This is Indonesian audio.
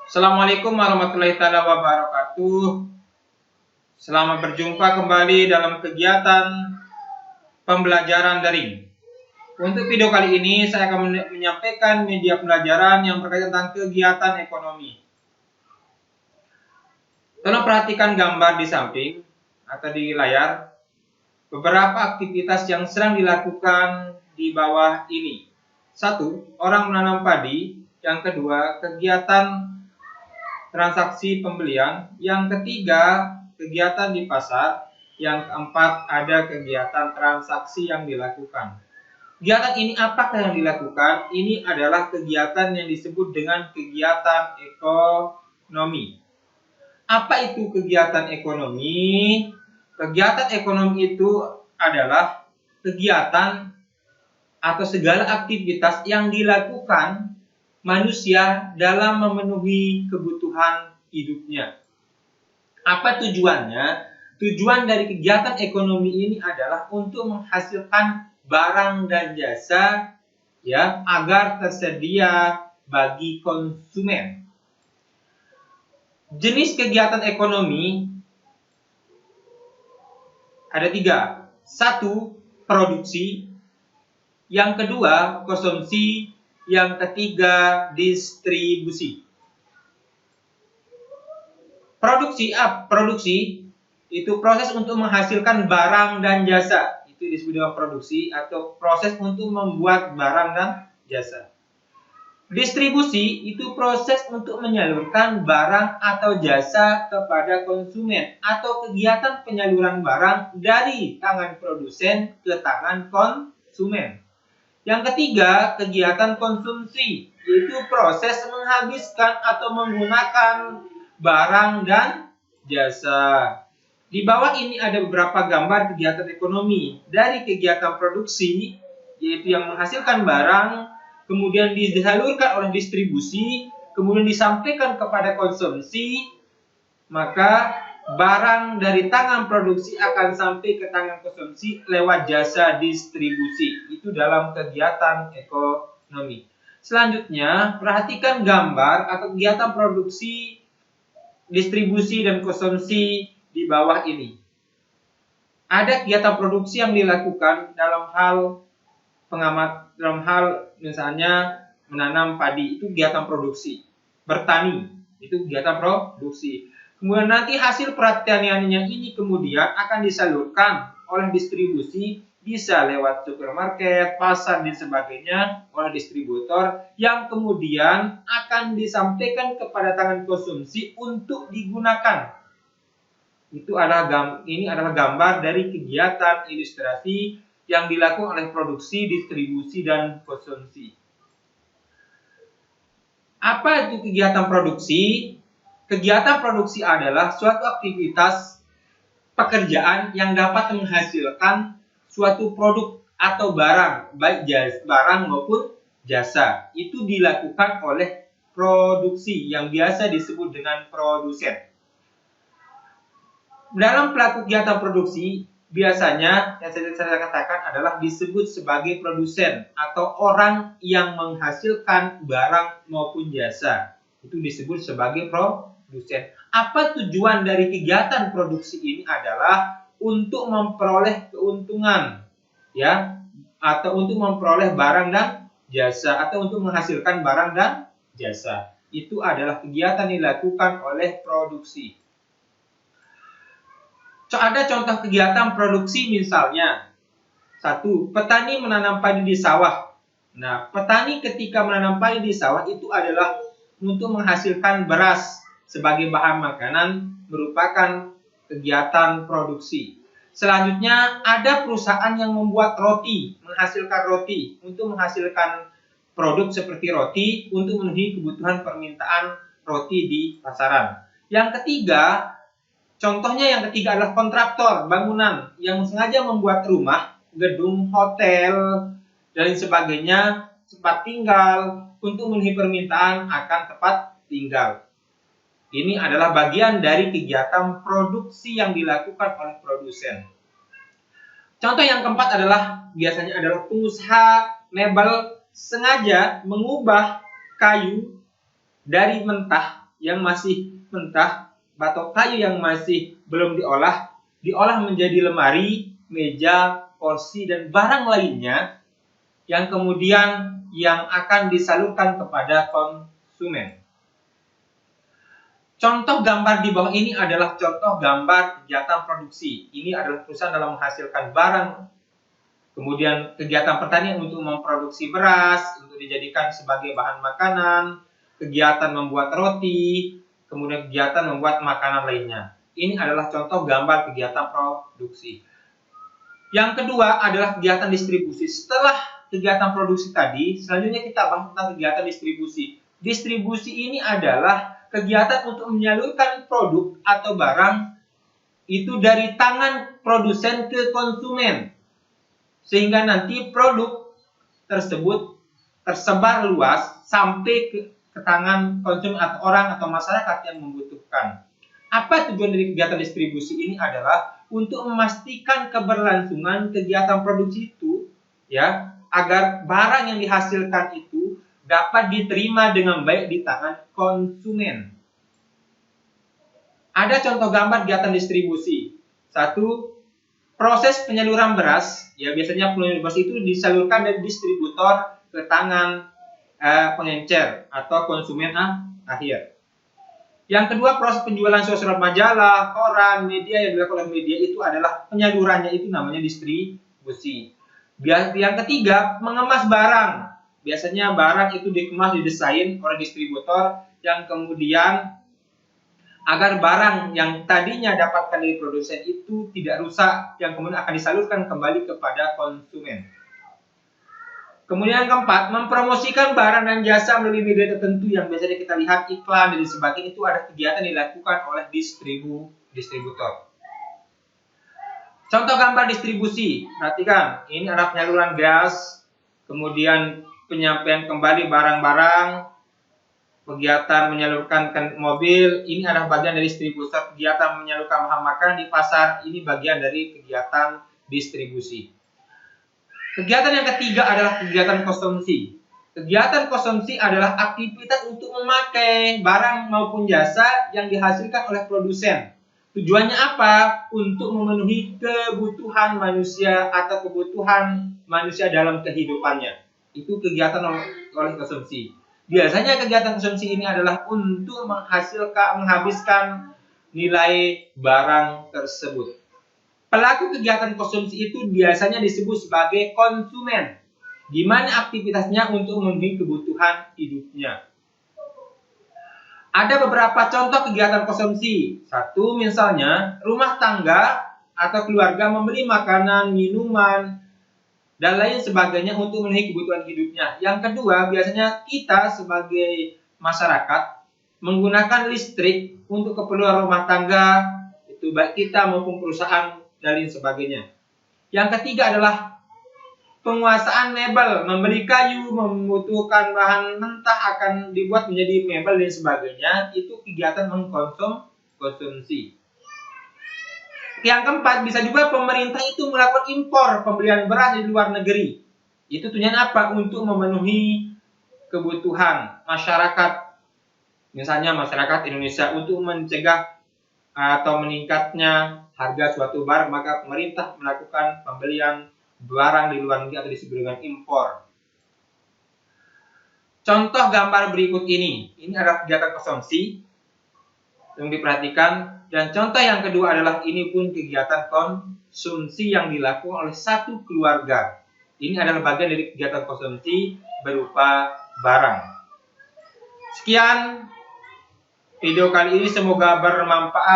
Assalamualaikum warahmatullahi wabarakatuh. Selamat berjumpa kembali dalam kegiatan pembelajaran daring. Untuk video kali ini saya akan menyampaikan media pembelajaran yang berkaitan tentang kegiatan ekonomi. Tolong perhatikan gambar di samping atau di layar. Beberapa aktivitas yang sedang dilakukan di bawah ini. 1. Orang menanam padi. Yang kedua, kegiatan transaksi pembelian. Yang ketiga, kegiatan di pasar. Yang keempat, ada kegiatan transaksi yang dilakukan. Kegiatan ini apakah yang dilakukan? Ini adalah kegiatan yang disebut dengan kegiatan ekonomi. Apa itu kegiatan ekonomi? Kegiatan ekonomi itu adalah kegiatan atau segala aktivitas yang dilakukan manusia dalam memenuhi kebutuhan hidupnya. Apa tujuannya? Tujuan dari kegiatan ekonomi ini adalah untuk menghasilkan barang dan jasa agar tersedia bagi konsumen. Jenis kegiatan ekonomi ada 3. 1. Produksi. Yang kedua, konsumsi. Yang ketiga, distribusi. Produksi itu proses untuk menghasilkan barang dan jasa. Itu disebut dengan produksi atau proses untuk membuat barang dan jasa. Distribusi itu proses untuk menyalurkan barang atau jasa kepada konsumen atau kegiatan penyaluran barang dari tangan produsen ke tangan konsumen. Yang ketiga, kegiatan konsumsi, yaitu proses menghabiskan atau menggunakan barang dan jasa. Di bawah ini ada beberapa gambar kegiatan ekonomi. Dari kegiatan produksi, yaitu yang menghasilkan barang, kemudian disalurkan oleh distribusi, kemudian disampaikan kepada konsumsi, maka barang dari tangan produksi akan sampai ke tangan konsumsi lewat jasa distribusi. Itu dalam kegiatan ekonomi. Selanjutnya, perhatikan gambar atau kegiatan produksi, distribusi, dan konsumsi di bawah ini. Ada kegiatan produksi yang dilakukan dalam hal misalnya menanam padi, itu kegiatan produksi. Bertani, itu kegiatan produksi. Kemudian nanti hasil pertaniannya ini kemudian akan disalurkan oleh distribusi, bisa lewat supermarket, pasar, dan sebagainya, oleh distributor, yang kemudian akan disampaikan kepada tangan konsumsi untuk digunakan. Ini adalah gambar dari kegiatan ilustrasi yang dilakukan oleh produksi, distribusi, dan konsumsi. Apa itu kegiatan produksi? Kegiatan produksi adalah suatu aktivitas pekerjaan yang dapat menghasilkan suatu produk atau barang, baik barang maupun jasa. Itu dilakukan oleh produksi yang biasa disebut dengan produsen. Dalam pelaku kegiatan produksi, biasanya yang saya katakan adalah disebut sebagai produsen atau orang yang menghasilkan barang maupun jasa. Itu disebut sebagai produsen. Apa tujuan dari kegiatan produksi ini adalah untuk memperoleh keuntungan, atau untuk memperoleh barang dan jasa, atau untuk menghasilkan barang dan jasa. Itu adalah kegiatan yang dilakukan oleh produksi. Ada contoh kegiatan produksi misalnya. 1. Petani menanam padi di sawah. Nah, petani ketika menanam padi di sawah itu adalah untuk menghasilkan beras sebagai bahan makanan, merupakan kegiatan produksi. Selanjutnya, ada perusahaan yang membuat roti, menghasilkan roti, untuk menghasilkan produk seperti roti untuk memenuhi kebutuhan permintaan roti di pasaran. Yang ketiga, contohnya adalah kontraktor bangunan yang sengaja membuat rumah, gedung, hotel, dan sebagainya, tempat tinggal untuk memenuhi permintaan akan tempat tinggal. Ini adalah bagian dari kegiatan produksi yang dilakukan oleh produsen. Contoh yang keempat biasanya adalah pengusaha mebel sengaja mengubah kayu dari mentah yang masih mentah, batok kayu yang masih belum diolah menjadi lemari, meja, kursi, dan barang lainnya yang kemudian yang akan disalurkan kepada konsumen. Contoh gambar di bawah ini adalah contoh gambar kegiatan produksi. Ini adalah perusahaan dalam menghasilkan barang. Kemudian kegiatan pertanian untuk memproduksi beras, untuk dijadikan sebagai bahan makanan, kegiatan membuat roti, kemudian kegiatan membuat makanan lainnya. Ini adalah contoh gambar kegiatan produksi. Yang kedua adalah kegiatan distribusi. Setelah kegiatan produksi tadi, selanjutnya kita bahas tentang kegiatan distribusi. Distribusi ini adalah kegiatan untuk menyalurkan produk atau barang itu dari tangan produsen ke konsumen, sehingga nanti produk tersebut tersebar luas sampai ke tangan konsumen atau orang atau masyarakat yang membutuhkan. Apa tujuan dari kegiatan distribusi ini adalah untuk memastikan keberlangsungan kegiatan produksi itu, ya, agar barang yang dihasilkan itu dapat diterima dengan baik di tangan konsumen. Ada contoh gambar kegiatan distribusi. Satu, proses penyaluran beras, ya biasanya penyaluran beras itu disalurkan dari distributor ke tangan pengencer atau konsumen akhir. Yang kedua, proses penjualan surat majalah, koran, media yang dilakukan oleh media itu adalah penyalurannya, itu namanya distribusi. Yang ketiga, mengemas barang. Biasanya barang itu dikemas, didesain oleh distributor yang kemudian agar barang yang tadinya dapatkan dari produsen itu tidak rusak, yang kemudian akan disalurkan kembali kepada konsumen. Kemudian yang keempat, mempromosikan barang dan jasa melalui media tertentu yang biasanya kita lihat iklan dan sebagainya, itu ada kegiatan yang dilakukan oleh distributor. Contoh gambar distribusi, perhatikan, ini ada penyaluran gas, kemudian penyampaian kembali barang-barang, kegiatan menyalurkan mobil, ini adalah bagian dari distributor. Kegiatan menyalurkan bahan makanan di pasar, ini bagian dari kegiatan distribusi. Kegiatan yang ketiga adalah kegiatan konsumsi. Kegiatan konsumsi adalah aktivitas untuk memakai barang maupun jasa yang dihasilkan oleh produsen. Tujuannya apa? Untuk memenuhi kebutuhan manusia atau kebutuhan manusia dalam kehidupannya. Itu kegiatan oleh konsumsi. Biasanya kegiatan konsumsi ini adalah untuk menghabiskan nilai barang tersebut. Pelaku kegiatan konsumsi itu biasanya disebut sebagai konsumen, di mana aktivitasnya untuk memenuhi kebutuhan hidupnya. Ada beberapa contoh kegiatan konsumsi. Satu, misalnya rumah tangga atau keluarga membeli makanan, minuman, dan lain sebagainya untuk memenuhi kebutuhan hidupnya. Yang kedua, biasanya kita sebagai masyarakat menggunakan listrik untuk keperluan rumah tangga, itu baik kita maupun perusahaan dan lain sebagainya. Yang ketiga adalah penguasaan mebel, membeli kayu, membutuhkan bahan mentah akan dibuat menjadi mebel dan sebagainya, itu kegiatan mengkonsumsi. Yang keempat, bisa juga pemerintah itu melakukan impor pembelian beras di luar negeri. Itu tujuannya apa? Untuk memenuhi kebutuhan masyarakat, misalnya masyarakat Indonesia, untuk mencegah atau meningkatnya harga suatu barang, maka pemerintah melakukan pembelian barang di luar negeri atau disebut dengan impor. Contoh gambar berikut ini adalah kegiatan konsumsi yang diperhatikan, dan contoh yang kedua adalah ini pun kegiatan konsumsi yang dilakukan oleh satu keluarga. Ini adalah bagian dari kegiatan konsumsi berupa barang. Sekian video kali ini, semoga bermanfaat.